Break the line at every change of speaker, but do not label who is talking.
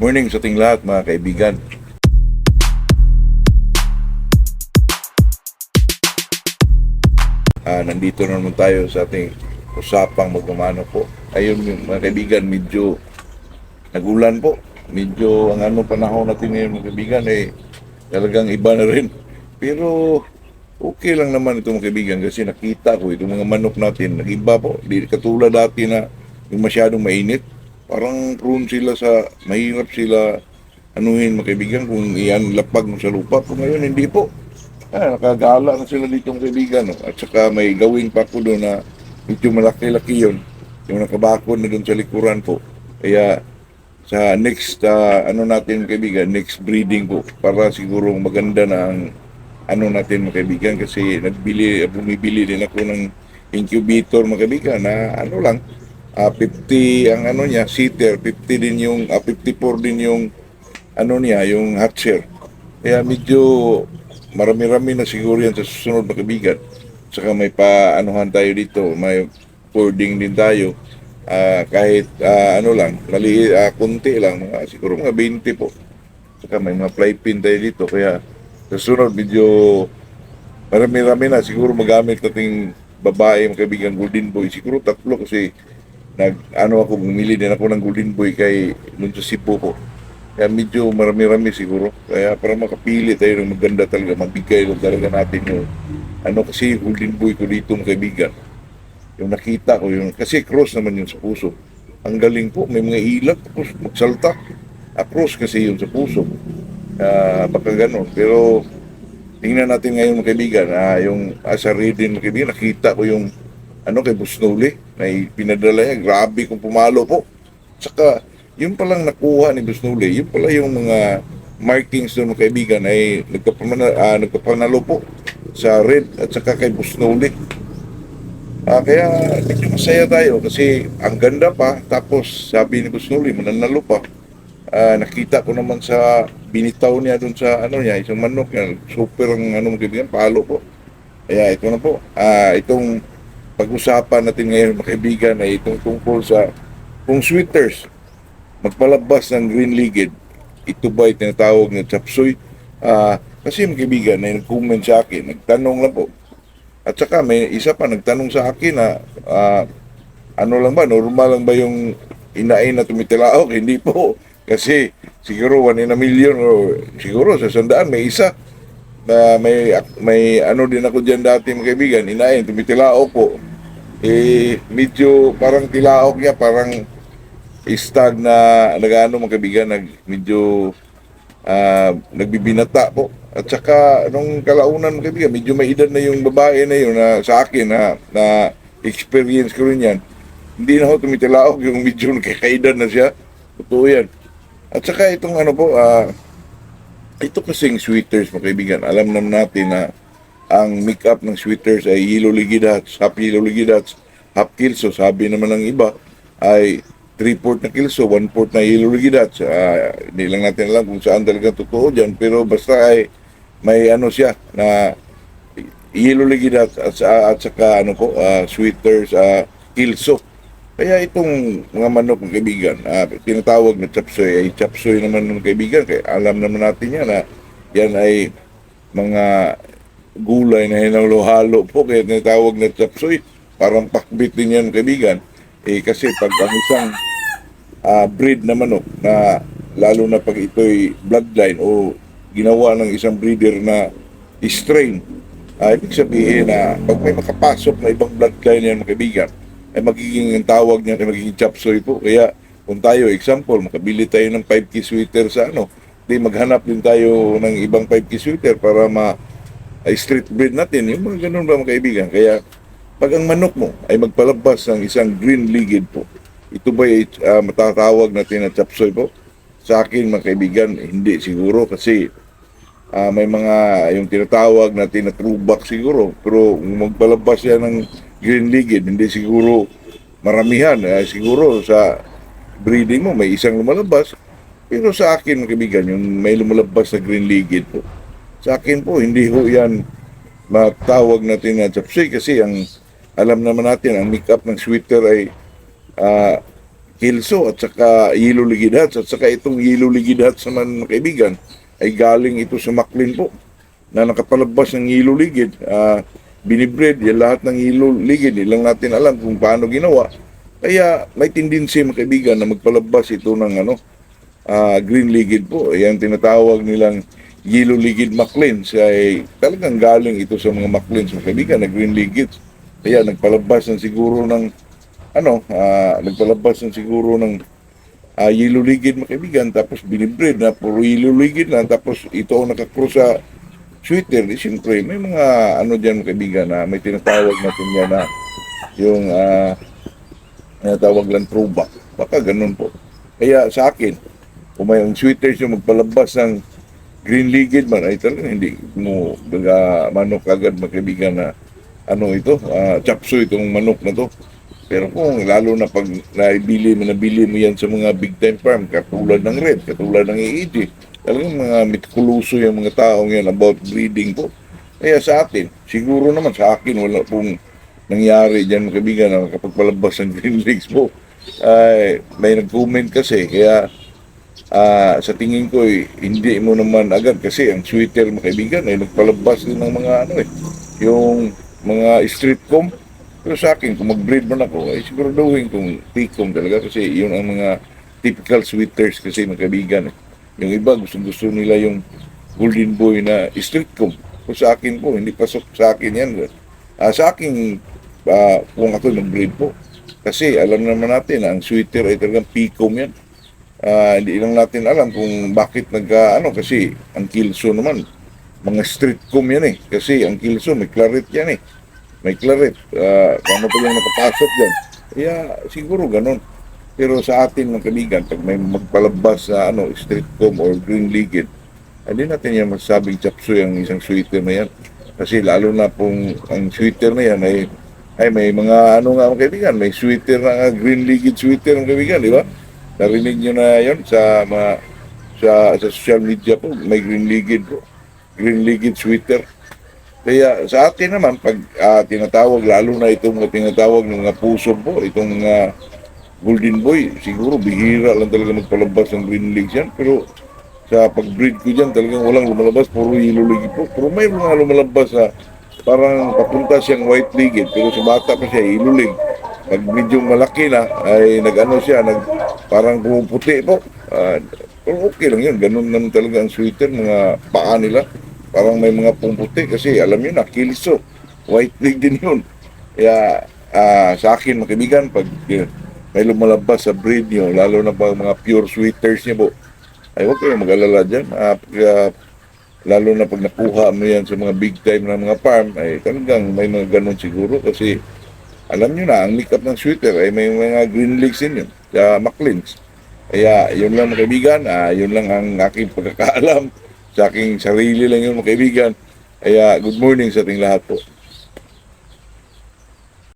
morning sa ating lahat mga kaibigan. Nandito na naman tayo sa ating usapang magmamano po. Ayun yung mga kaibigan, medyo nagulan po. Medyo ang panahon natin ngayon mga kaibigan talagang iba na rin. Pero okay lang naman ito mga kaibigan kasi nakita ko itong mga manok natin nag-iba po. Di katulad dati na yung masyadong mainit. Parang prone sila sa, mahirap sila anuhin mga kaibigan kung iyan lapag mo sa lupa. Kung ngayon hindi po. Nakagala na sila dito mga kaibigan. No? At saka may gawin pa ko doon na medyo malaki-laki yun. Yung nakabakod na doon sa likuran po. Kaya sa next natin mga kaibigan, next breeding po para siguro maganda na ang natin mga kaibigan kasi bumibili din ako ng incubator mga kaibigan na 50 ang niya, seater, 50 din yung 54 din yung niya, yung hatcher. Kaya medyo marami-rami na siguro yan sa susunod na kaibigan. Saka may tayo dito, may boarding din tayo. Kahit kunti lang, siguro mga 20 po. Saka may mga fly pin tayo dito. Kaya sa susunod medyo marami-rami na siguro magamit nating babae, mga kaibigan, golden boy. Siguro 3 kasi bumili din ako ng golden boy kay dun sa Cebu po. Kaya medyo marami-rami siguro. Kaya para makapili tayo ng maganda talaga, mabigay lang talaga natin yung kasi golden boy ko dito mga kaibigan. Yung nakita ko, kasi cross naman yun sa puso. Ang galing po, may mga ilag, tapos magsalta. Cross kasi yun sa puso. Baka ganon. Pero tingnan natin ngayon mga kaibigan, yung sa reading mga kaibigan, nakita ko yung kay Busnoli, may pinadala niya, grabe kung pumalo po. Saka, yun palang nakuha ni Busnoli, yun pala yung mga markings doon mga kaibigan ay nagpapanalo po sa red at saka kay Busnoli. Kaya medyo masaya tayo kasi ang ganda pa, tapos sabi ni Busnoli, mananalo pa. Nakita ko naman sa binitaw niya doon sa isang manok niya, super ang mga kaibigan, palo po. Kaya ito na po, itong pag-usapan natin ngayon mga kaibigan ay itong tungkol sa kung sweaters magpalabas ng green-legged, ito ba ay tinatawag na chapsuy? Kasi mga kaibigan na nag-comment sa akin, nagtanong lang po. At saka may isa pa nagtanong sa akin na lang ba, normal lang ba yung inain na tumitilaok? Hindi po. Kasi siguro 1 in a million o siguro sa 100 may isa na may din ako dyan dati mga kaibigan, inain, tumitilaok po. Medyo parang tilaok niya, parang stag na mga kaibigan, medyo nagbibinata po. At saka nung kalaunan mga kaibigan, medyo may edad na yung babae na yun na sa akin na experience ko rin yan. Hindi na ako tumitilaok, yung medyo nakakaedad na siya. Totoo yan. At saka itong ito kasing sweaters mga kaibigan, alam naman natin na ang make-up ng sweaters ay yellow ligidats, half yellow ligidats, half kilso. Sabi naman ng iba ay 3/4 na kilso, 1/4 na yellow ligidats. Hindi lang natin alam kung saan talaga totoo dyan, pero basta ay may siya na yellow ligidats at saka sweaters, kilso. Kaya itong mga manok ng kaibigan, tinatawag na chapsoy, ay chapsoy naman ng kaibigan. Kaya alam naman natin yan na yan ay mga gulay na hinalo-halo po, kaya tinatawag na chapsoy. Parang pakbit din yan kaibigan. Kasi pag ang isang breed na manok na lalo na pag ito'y bloodline o ginawa ng isang breeder na strain, ibig sabihin na pag may makapasok na ibang bloodline yan mga kaibigan, ay magiging ang tawag niya ay magiging chapsoy po. Kaya kung tayo, example, makabili tayo ng 5K sweater sa di maghanap din tayo ng ibang 5K sweater para street breed natin. Yung mga ganun ba mga kaibigan? Kaya pag ang manok mo ay magpalabas ng isang green-legged po, ito ba ay matatawag natin na chapsoy po? Sa akin mga kaibigan, hindi siguro kasi may mga yung tinatawag natin na throwback siguro. Pero kung magpalabas yan ng green-legged, hindi siguro maramihan. Siguro sa breeding mo may isang lumalabas. Pero sa akin mga kaibigan, yung may lumalabas na green-legged po, sa akin po hindi ho yan matawag natin na chapsoy kasi ang alam naman natin ang make-up ng sweater ay Kilso at saka Yellow Ligid Hats at saka itong Yellow Ligid Hats naman mga kaibigan ay galing ito sa Maclean po na nakapalabas ng Yellow Ligid. Binibreed yan lahat ng Yellow Ligid, ilang natin alam kung paano ginawa. Kaya may tendency mga kaibigan na magpalabas ito ng green ligid po. Ayan tinatawag nilang Yellow Ligid Macleans ay talagang galing ito sa mga Macleans mga kaibigan na green ligids. Kaya nagpalabas ng siguro ng Yellow Ligid mga kaibigan, tapos binibreed na puro Yellow Ligid na, tapos ito ang nakakross sa sweater. Siyempre may mga dyan mga kaibigan na may tinatawag natin yan na yung tinatawag lang throwback. Baka ganun po. Kaya sa akin, kung may ang sweaters yung magpalabas ng green ligid man, ay talaga hindi mo manok agad mga kaibigan na chapso itong manok na to. Pero kung lalo na pag nabili mo yan sa mga big time farm, katulad ng Red, katulad ng EEG, talagang mga mitikuloso yung mga taong yan about breeding po. Kaya sa atin, siguro naman sa akin, wala pong nangyari dyan mga kaibigan na kapag palabas ng green legs po. Ay, may nag-comment kasi, kaya sa tingin ko hindi mo naman agad kasi ang sweater mga kaibigan ay nagpalabas din ng mga yung mga street comb. Pero sa akin, kung mag-breed man ako, ay siguraduhin kung P-comb talaga kasi yun ang mga typical sweaters kasi mga kaibigan. Yung iba, gusto nila yung golden boy na street comb. So sa akin po, hindi pasok sa akin yan. Sa akin, kung ako mag-breed po, kasi alam naman natin na ang sweater ay talagang P-comb yan. Hindi lang natin alam kung bakit kasi ang kilso naman, mga street comb yan kasi ang kilso may claret yan may claret. Paano pa yung nakapasok dyan? Kaya siguro ganun. Pero sa atin mga kaibigan, pag may magpalabas sa street comb or green ligid, hindi natin yan masasabing chapsoy ang isang sweater na yan. Kasi lalo na pong ang sweater na yan ay may mga nga mga kaibigan, may sweater na green ligid sweater mga kaibigan, di ba? Narinig nyo na yon sa social media po, may green ligid po. Green ligid sweater. Kaya sa atin naman, pag tinatawag, lalo na itong tinatawag ng mga puso po, itong golden boy, siguro bihira lang talaga magpalabas ng green legs yan. Pero sa pag-breed ko dyan, talagang walang lumalabas, puro yellow ligid po. Pero may mga lumalabas parang papunta siyang white ligid, pero sa bata pa siya, yellow lig. Pag medyo malaki na, ay parang pumuputi po. Pero okay lang yun, ganun naman talaga ang sweater, mga paa nila. Parang may mga pumputi kasi alam nyo na, kilso. White leg din yun. Kaya sa akin mga kaibigan, pag may lumalabas sa breed nyo, lalo na pag mga pure sweaters nyo po, ay huwag kayong mag-alala dyan. Lalo na pag nakuha mo yan sa mga big time na mga farm, ay talagang may mga ganun siguro kasi alam nyo na, ang makeup ng sweater ay may mga green legs din yun, sa Macleans. Kaya yun lang mga kaibigan, yun lang ang aking pagkakaalam. Sa aking sarili lang yun mga kaibigan. Kaya good morning sa ating lahat po.